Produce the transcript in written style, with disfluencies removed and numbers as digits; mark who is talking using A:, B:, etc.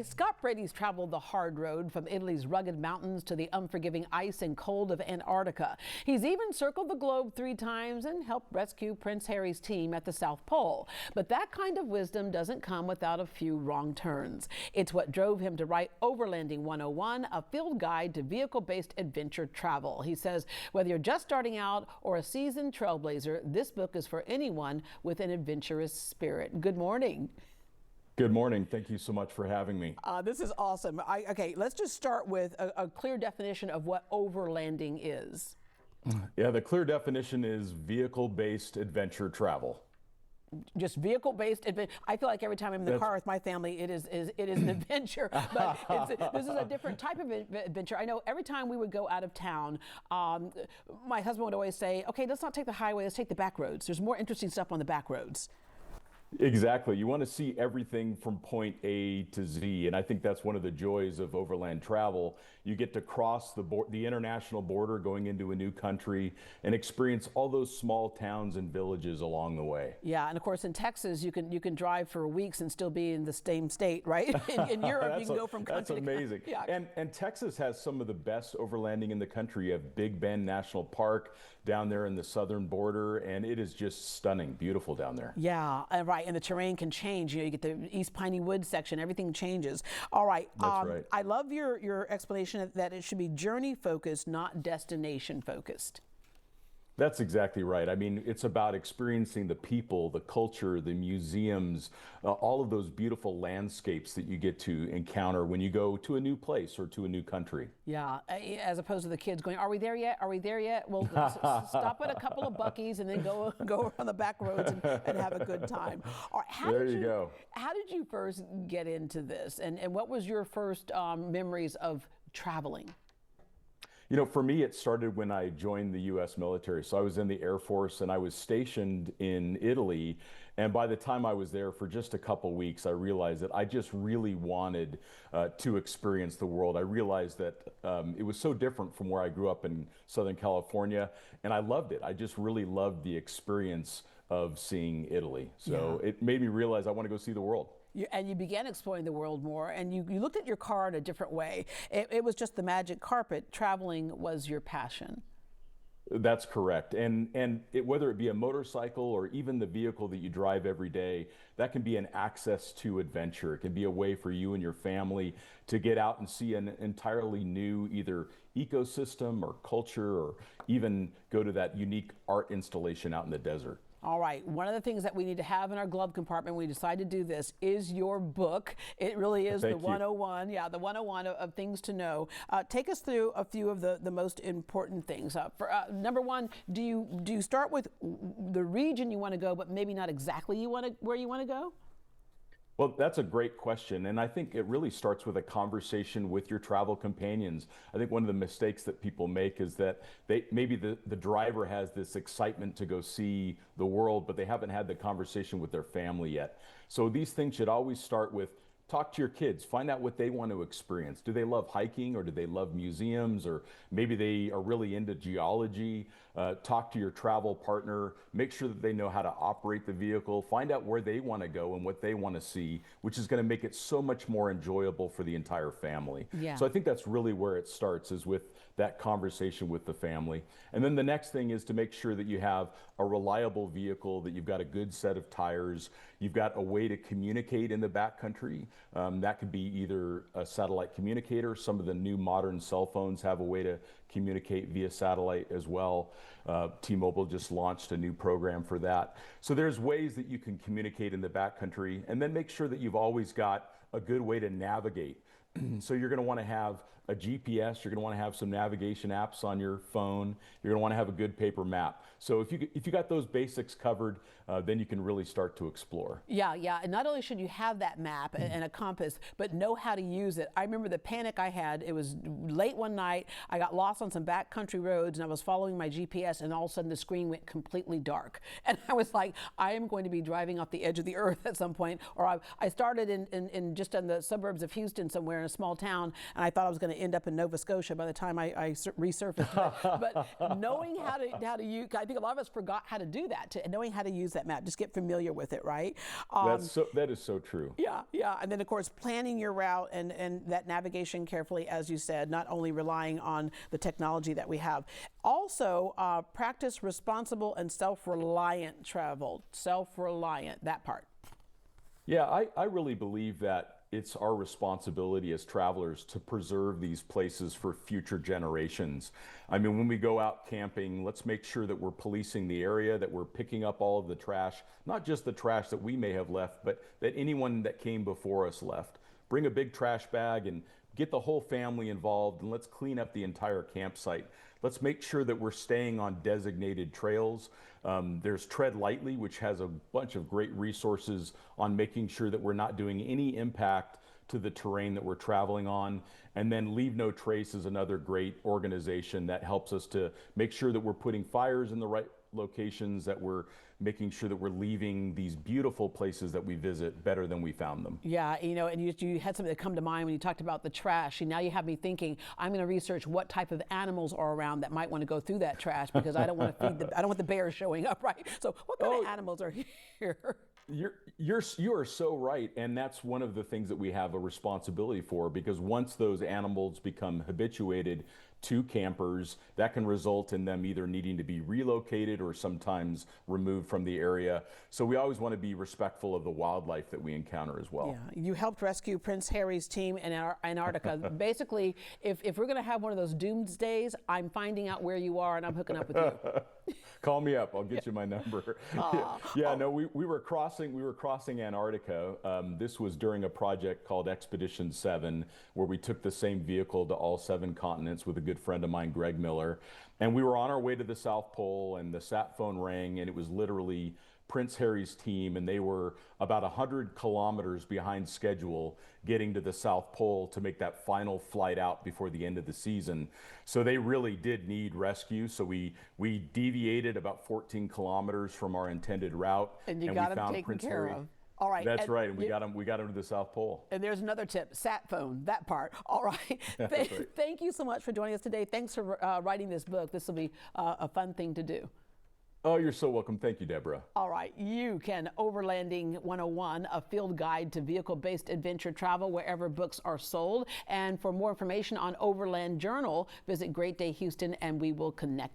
A: Scott Brady's traveled the hard road from Italy's rugged mountains to the unforgiving ice and cold of Antarctica. He's even circled the globe 3 times and helped rescue Prince Harry's team at the South Pole. But that kind of wisdom doesn't come without a few wrong turns. It's what drove him to write Overlanding 101, a field guide to vehicle-based adventure travel. He says whether you're just starting out or a seasoned trailblazer, this book is for anyone with an adventurous spirit. Good morning.
B: Good morning. Thank you so much for having me.
A: This is awesome. Okay, let's just start with a clear definition of what overlanding is.
B: Yeah, the clear definition is vehicle-based adventure travel.
A: Just vehicle-based adventure. I feel like every time I'm in the car with my family, it is an adventure. But this is a different type of adventure. I know every time we would go out of town, my husband would always say, "Okay, let's not take the highway. Let's take the back roads. There's more interesting stuff on the back roads."
B: Exactly. You want to see everything from point A to Z, and I think that's one of the joys of overland travel. You get to cross the international border going into a new country and experience all those small towns and villages along the way.
A: Yeah, and of course in Texas you can drive for weeks and still be in the same state, right? In Europe you can go from country to country.
B: That's amazing. Yeah. And Texas has some of the best overlanding in the country. You have Big Bend National Park down there in the southern border, and it is just stunning, beautiful down there.
A: Yeah, right. And the terrain can change. You get the East Piney Woods section, everything changes. All right.
B: That's right.
A: I love your explanation that it should be journey focused, not destination focused.
B: That's exactly right. I mean, it's about experiencing the people, the culture, the museums, all of those beautiful landscapes that you get to encounter when you go to a new place or to a new country.
A: Yeah, as opposed to the kids going, "Are we there yet? Are we there yet?" Well, stop at a couple of Buc-ee's and then go on the back roads and have a good time. All right,
B: there you go.
A: How did you first get into this, and what was your first memories of traveling?
B: You know, for me, it started when I joined the U.S. military. So I was in the Air Force and I was stationed in Italy. And by the time I was there for just a couple weeks, I realized that I just really wanted to experience the world. I realized that it was so different from where I grew up in Southern California, and I loved it. I just really loved the experience of seeing Italy. So It made me realize I want to go see the world.
A: And you began exploring the world more, and you looked at your car in a different way. It was just the magic carpet. Traveling was your passion.
B: That's correct. And whether it be a motorcycle or even the vehicle that you drive every day, that can be an access to adventure. It can be a way for you and your family to get out and see an entirely new either ecosystem or culture, or even go to that unique art installation out in the desert.
A: All right. One of the things that we need to have in our glove compartment when we decide to do this is your book. It really is the 101. Yeah, the 101 of things to know. Take us through a few of the most important things. Number one, do you start with the region you want to go, but maybe not exactly where you want to go?
B: Well, that's a great question, and I think it really starts with a conversation with your travel companions. I think one of the mistakes that people make is that maybe the driver has this excitement to go see the world, but they haven't had the conversation with their family yet. So these things should always start with talk to your kids, find out what they want to experience. Do they love hiking, or do they love museums, or maybe they are really into geology? Talk to your travel partner, make sure that they know how to operate the vehicle, find out where they want to go and what they want to see, which is going to make it so much more enjoyable for the entire family.
A: Yeah.
B: So I think that's really where it starts, is with that conversation with the family. And then the next thing is to make sure that you have a reliable vehicle, that you've got a good set of tires, you've got a way to communicate in the backcountry. That could be either a satellite communicator. Some of the new modern cell phones have a way to communicate via satellite as well. T-Mobile just launched a new program for that. So there's ways that you can communicate in the backcountry, and then make sure that you've always got a good way to navigate. So you're going to want to have a GPS, you're going to want to have some navigation apps on your phone, you're going to want to have a good paper map. So if you got those basics covered, then you can really start to explore.
A: Yeah, and not only should you have that map and a compass, but know how to use it. I remember the panic I had. It was late one night, I got lost on some backcountry roads, and I was following my GPS, and all of a sudden the screen went completely dark. And I was like, I am going to be driving off the edge of the earth at some point. Or I started in just in the suburbs of Houston somewhere, a small town, and I thought I was going to end up in Nova Scotia by the time I resurfaced. But knowing how to use, I think a lot of us forgot how to do that. Knowing how to use that map, just get familiar with it, right?
B: That is so true.
A: Yeah, and then of course planning your route and that navigation carefully, as you said, not only relying on the technology that we have. Also, practice responsible and self-reliant travel. Self-reliant, that part.
B: Yeah, I really believe that it's our responsibility as travelers to preserve these places for future generations. I mean, when we go out camping, let's make sure that we're policing the area, that we're picking up all of the trash, not just the trash that we may have left, but that anyone that came before us left. Bring a big trash bag and get the whole family involved, and let's clean up the entire campsite. Let's make sure that we're staying on designated trails. There's Tread Lightly, which has a bunch of great resources on making sure that we're not doing any impact to the terrain that we're traveling on. And then Leave No Trace is another great organization that helps us to make sure that we're putting fires in the right locations, that we're making sure that we're leaving these beautiful places that we visit better than we found them.
A: Yeah, and you had something that come to mind when you talked about the trash. And now you have me thinking, I'm going to research what type of animals are around that might want to go through that trash, because I don't want to I don't want the bears showing up, right? So what kind of animals are here?
B: You are so right, and that's one of the things that we have a responsibility for, because once those animals become habituated to campers, that can result in them either needing to be relocated or sometimes removed from the area. So we always want to be respectful of the wildlife that we encounter as well.
A: Yeah, you helped rescue Prince Harry's team in Antarctica. Basically, if we're going to have one of those doomsdays, I'm finding out where you are and I'm hooking up with you.
B: Call me up. I'll get you my number. No, we were crossing Antarctica. This was during a project called Expedition 7, where we took the same vehicle to all 7 continents with a good friend of mine, Greg Miller. And we were on our way to the South Pole, and the sat phone rang, and it was literally Prince Harry's team, and they were about 100 kilometers behind schedule getting to the South Pole to make that final flight out before the end of the season. So they really did need rescue. So we deviated about 14 kilometers from our intended route,
A: and we found taken Prince care Harry. Of. All right.
B: That's right. And we got him to the South Pole.
A: And there's another tip, sat phone, that part. All right.
B: Right.
A: Thank you so much for joining us today. Thanks for writing this book. This will be a fun thing to do.
B: Oh, you're so welcome. Thank you, Deborah.
A: All right. You can Overlanding 101, a field guide to vehicle-based adventure travel wherever books are sold. And for more information on Overland Journal, visit Great Day Houston and we will connect.